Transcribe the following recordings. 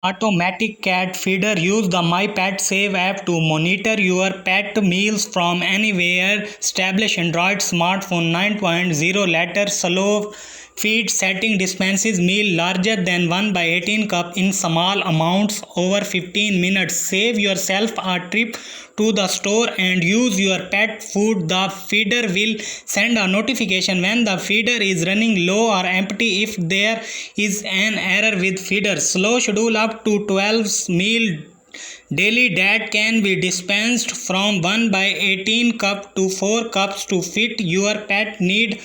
Automatic cat feeder. Use the My Pet Save app to monitor your pet meals from anywhere. Establish Android smartphone 9.0 letter slow feed setting dispenses meal larger than 1 by 18 cup in small amounts over 15 minutes. Save yourself a trip to the store and use your pet food. The feeder will send a notification when the feeder is running low or empty. If there is an error with feeder, slow schedule up to 12 meal daily that can be dispensed from 1 by 18 cup to 4 cups to fit your pet need.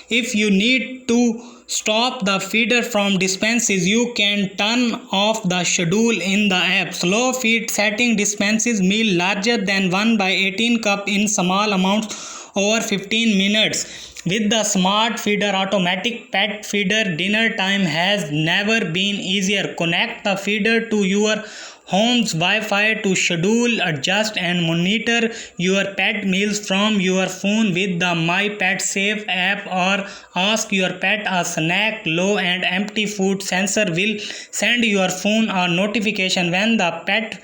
If you need to stop the feeder from dispenses, you can turn off the schedule in the app. Slow feed setting dispenses meal larger than 1 by 18 cup in small amounts over 15 minutes. With the smart feeder, automatic pet feeder, dinner time has never been easier. Connect the feeder to your home's Wi-Fi to schedule, adjust and monitor your pet meals from your phone with the My Pet Save app, or ask your pet a snack. Low and empty food sensor will send your phone a notification when the pet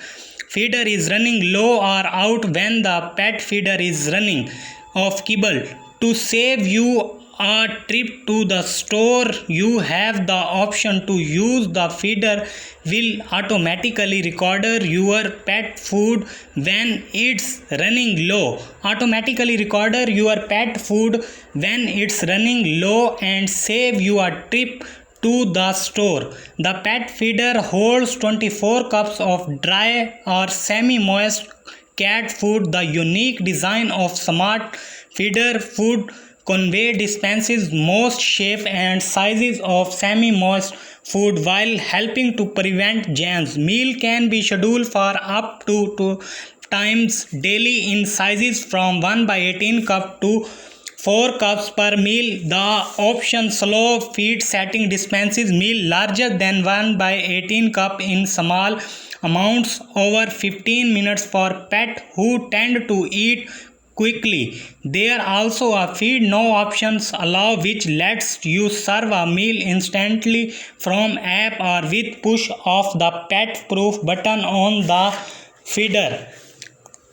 feeder is running low or out when the pet feeder is running off kibble. To save you a trip to the store, you have the option to use the feeder will automatically record your pet food when it's running low. Automatically record your pet food when it's running low and save you a trip to the store. The pet feeder holds 24 cups of dry or semi-moist cat food. The unique design of smart feeder food convey dispenses most shape and sizes of semi-moist food while helping to prevent jams. Meal can be scheduled for up to 2 times daily in sizes from 1 by 18 cup to 4 cups per meal. The option slow feed setting dispenses meal larger than 1 by 18 cup in small amounts over 15 minutes for pet who tend to eat quickly. There also a feed now options allow, which lets you serve a meal instantly from app or with push of the pet proof button on the feeder.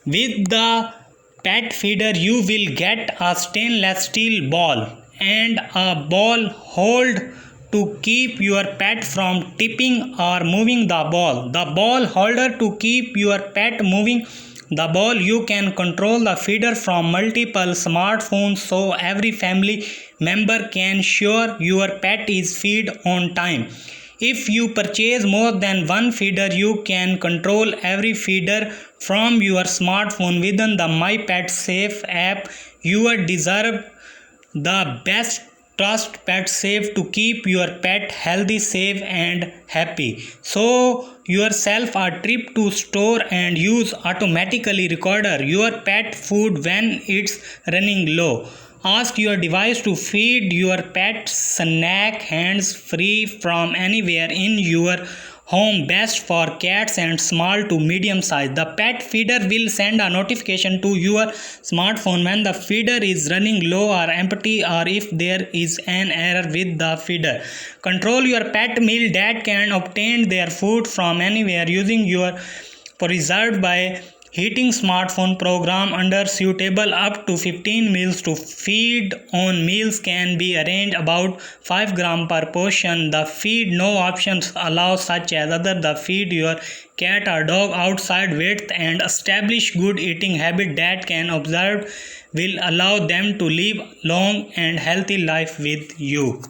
With the pet feeder, you will get a stainless steel ball and a ball hold to keep your pet from tipping or moving the ball. The ball holder to keep your pet moving the ball. You can control the feeder from multiple smartphones so every family member can ensure your pet is fed on time. If you purchase more than one feeder, you can control every feeder from your smartphone within the My Pet Safe app. You deserve the best. Trust Pet Safe to keep your pet healthy, safe and happy. So yourself a trip to store and use automatically recorder your pet food when it's running low. Ask your device to feed your pet snack hands free from anywhere in your home. Best for cats and small to medium size. The pet feeder will send a notification to your smartphone when the feeder is running low or empty, or if there is an error with the feeder. Control your pet meal that can obtain their food from anywhere using your preserved by heating smartphone program under suitable up to 15 meals to feed on. Meals can be arranged about 5 gram per portion. The feed no options allow such as other the feed your cat or dog outside width and establish good eating habit that can observe will allow them to live long and healthy life with you.